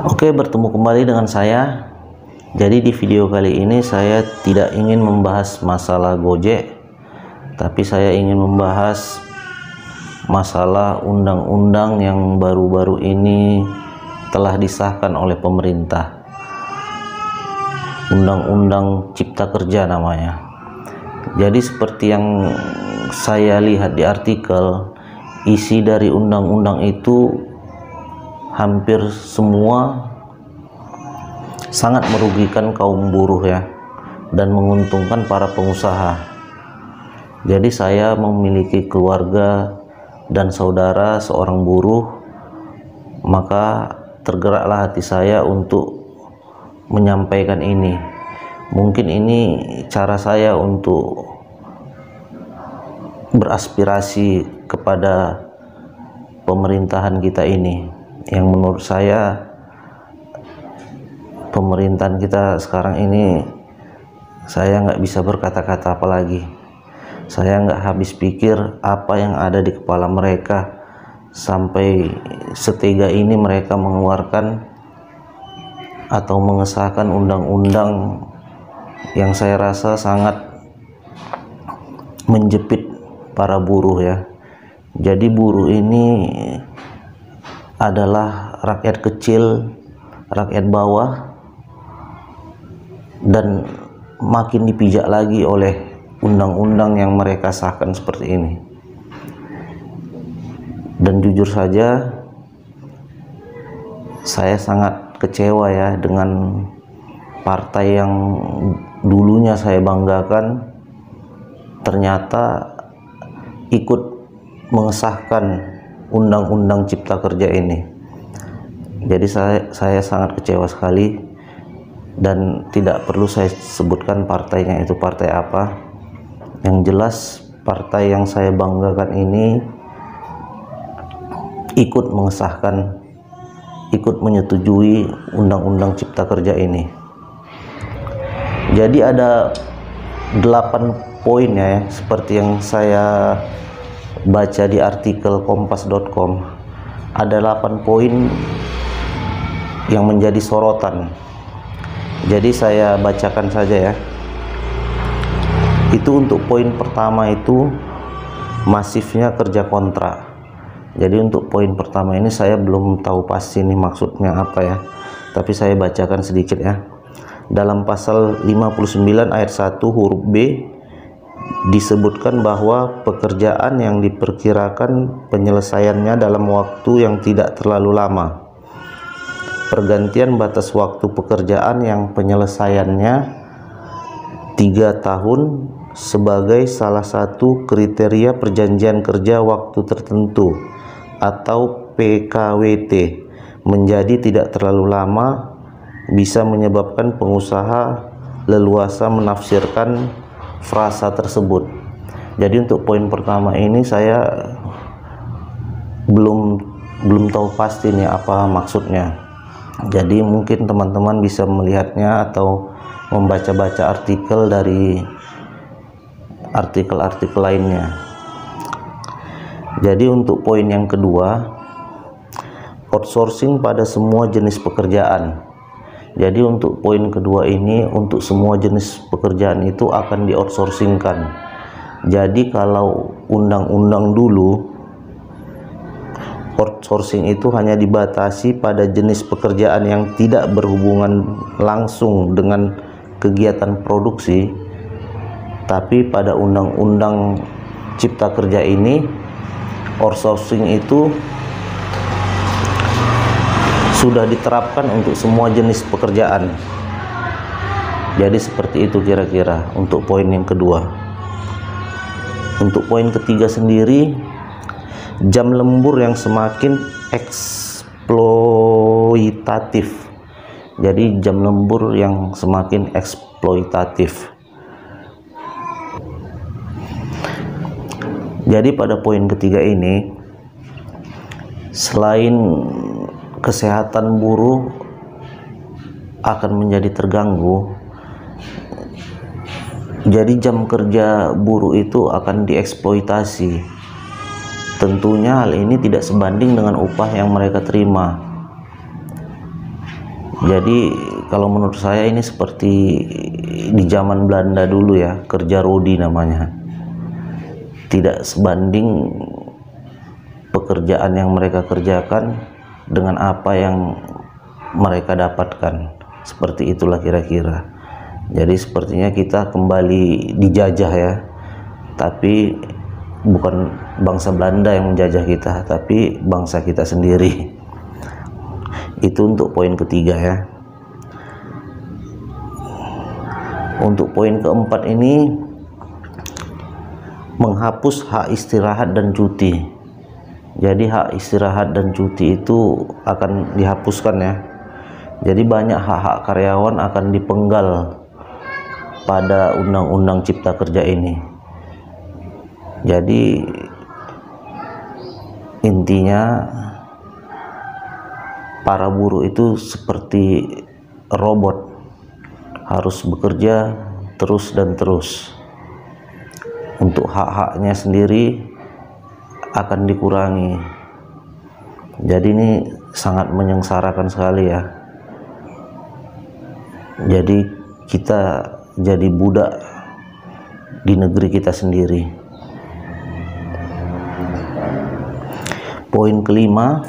Oke, bertemu kembali dengan saya. Jadi di video kali ini saya tidak ingin membahas masalah Gojek, tapi saya ingin membahas masalah undang-undang yang baru-baru ini telah disahkan oleh pemerintah. Undang-undang Cipta Kerja namanya. Jadi seperti yang saya lihat di artikel, isi dari undang-undang itu hampir semua sangat merugikan kaum buruh ya, dan menguntungkan para pengusaha. Jadi saya memiliki keluarga dan saudara seorang buruh, maka tergeraklah hati saya untuk menyampaikan ini. Mungkin ini cara saya untuk beraspirasi kepada pemerintahan kita ini, yang menurut saya pemerintahan kita sekarang ini, saya nggak bisa berkata-kata apa lagi. Saya nggak habis pikir apa yang ada di kepala mereka sampai setega ini mereka mengeluarkan atau mengesahkan undang-undang yang saya rasa sangat menjepit para buruh ya. Jadi buruh ini adalah rakyat kecil, rakyat bawah, dan makin dipijak lagi oleh undang-undang yang mereka sahkan seperti ini. Dan jujur saja saya sangat kecewa ya dengan partai yang dulunya saya banggakan ternyata ikut mengesahkan undang-undang Cipta Kerja ini. Jadi saya sangat kecewa sekali, dan tidak perlu saya sebutkan partainya itu partai apa. Yang jelas partai yang saya banggakan ini ikut mengesahkan, ikut menyetujui undang-undang Cipta Kerja ini. Jadi ada 8 poin ya, seperti yang saya baca di artikel kompas.com. Ada 8 poin yang menjadi sorotan. Jadi saya bacakan saja ya. Itu untuk poin pertama itu masifnya kerja kontrak. Jadi untuk poin pertama ini saya belum tahu pasti nih maksudnya apa ya, tapi saya bacakan sedikit ya. Dalam pasal 59 ayat 1 huruf B disebutkan bahwa pekerjaan yang diperkirakan penyelesaiannya dalam waktu yang tidak terlalu lama. Pergantian batas waktu pekerjaan yang penyelesaiannya 3 tahun sebagai salah satu kriteria perjanjian kerja waktu tertentu atau PKWT menjadi tidak terlalu lama bisa menyebabkan pengusaha leluasa menafsirkan frasa tersebut. Jadi untuk poin pertama ini saya belum tahu pasti nih apa maksudnya. Jadi mungkin teman-teman bisa melihatnya atau membaca-baca artikel dari artikel-artikel lainnya. Jadi untuk poin yang kedua, outsourcing pada semua jenis pekerjaan. Jadi untuk poin kedua ini, untuk semua jenis pekerjaan itu akan di-outsourcingkan. Jadi kalau undang-undang dulu outsourcing itu hanya dibatasi pada jenis pekerjaan yang tidak berhubungan langsung dengan kegiatan produksi, tapi pada undang-undang Cipta Kerja ini outsourcing itu sudah diterapkan untuk semua jenis pekerjaan. Jadi seperti itu kira-kira untuk poin yang kedua. Untuk poin ketiga sendiri, jam lembur yang semakin eksploitatif. Jadi jam lembur yang semakin eksploitatif. Jadi pada poin ketiga ini, selain kesehatan buruh akan menjadi terganggu, jadi jam kerja buruh itu akan dieksploitasi. Tentunya hal ini tidak sebanding dengan upah yang mereka terima. Jadi kalau menurut saya ini seperti di zaman Belanda dulu ya, kerja rodi namanya. Tidak sebanding pekerjaan yang mereka kerjakan dengan apa yang mereka dapatkan. Seperti itulah kira-kira. Jadi sepertinya kita kembali dijajah ya, tapi bukan bangsa Belanda yang menjajah kita, tapi bangsa kita sendiri. Itu untuk poin ketiga ya. Untuk poin keempat ini, menghapus hak istirahat dan cuti. Jadi hak istirahat dan cuti itu akan dihapuskan ya. Jadi banyak hak-hak karyawan akan dipenggal pada Undang-Undang Cipta Kerja ini. Jadi intinya para buruh itu seperti robot, harus bekerja terus dan terus. Untuk hak-haknya sendiri akan dikurangi. Jadi ini sangat menyengsarakan sekali ya. Jadi kita jadi budak di negeri kita sendiri. Poin kelima,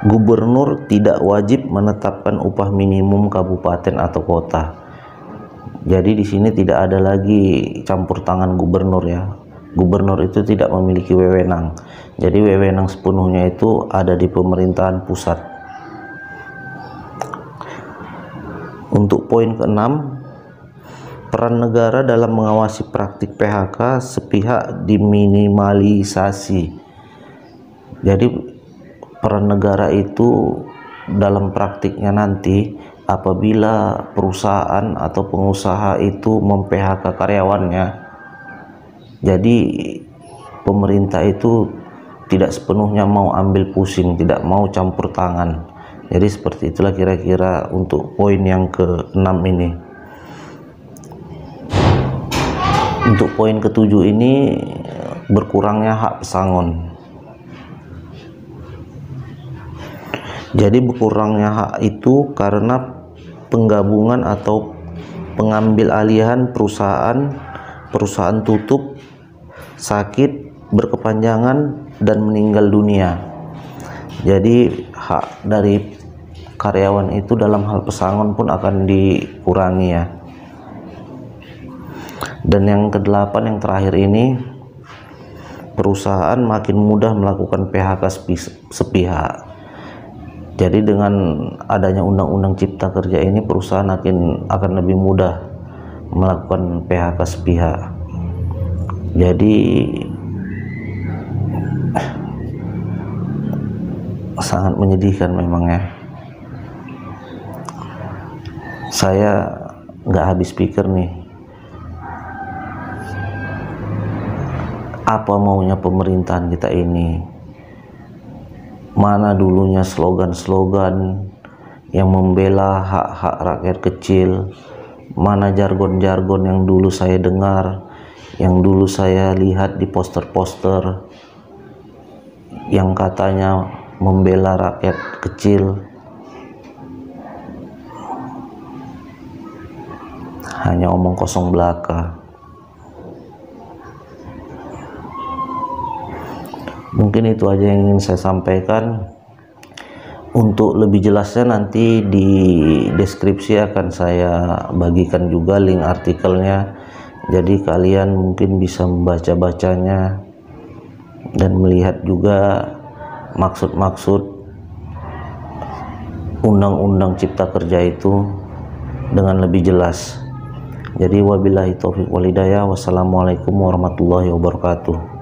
gubernur tidak wajib menetapkan upah minimum kabupaten atau kota. Jadi di sini tidak ada lagi campur tangan gubernur ya. Gubernur itu tidak memiliki wewenang. Jadi wewenang sepenuhnya itu ada di pemerintahan pusat. Untuk poin keenam, peran negara dalam mengawasi praktik PHK sepihak diminimalisasi. Jadi peran negara itu dalam praktiknya nanti apabila perusahaan atau pengusaha itu mem-PHK karyawannya, jadi pemerintah itu tidak sepenuhnya mau ambil pusing, tidak mau campur tangan. Jadi seperti itulah kira-kira untuk poin yang ke-6 ini. Untuk poin ke-7 ini, berkurangnya hak pesangon. Jadi berkurangnya hak itu karena penggabungan atau pengambil alihan perusahaan tutup, sakit, berkepanjangan, dan meninggal dunia. Jadi hak dari karyawan itu dalam hal pesangon pun akan dikurangi ya. Dan yang ke-8 yang terakhir ini, perusahaan makin mudah melakukan PHK sepihak. Jadi dengan adanya Undang-Undang Cipta Kerja ini, perusahaan akan lebih mudah melakukan PHK sepihak. Jadi sangat menyedihkan memang ya. Saya nggak habis pikir nih, apa maunya pemerintahan kita ini. Mana dulunya slogan-slogan yang membela hak-hak rakyat kecil, mana jargon-jargon yang dulu saya dengar, yang dulu saya lihat di poster-poster yang katanya membela rakyat kecil. Hanya omong kosong belaka. Mungkin itu aja yang ingin saya sampaikan. Untuk lebih jelasnya nanti di deskripsi akan saya bagikan juga link artikelnya. Jadi kalian mungkin bisa membaca-bacanya dan melihat juga maksud-maksud Undang-Undang Cipta Kerja itu dengan lebih jelas. Jadi wabillahi taufiq wal hidayah. Wassalamualaikum warahmatullahi wabarakatuh.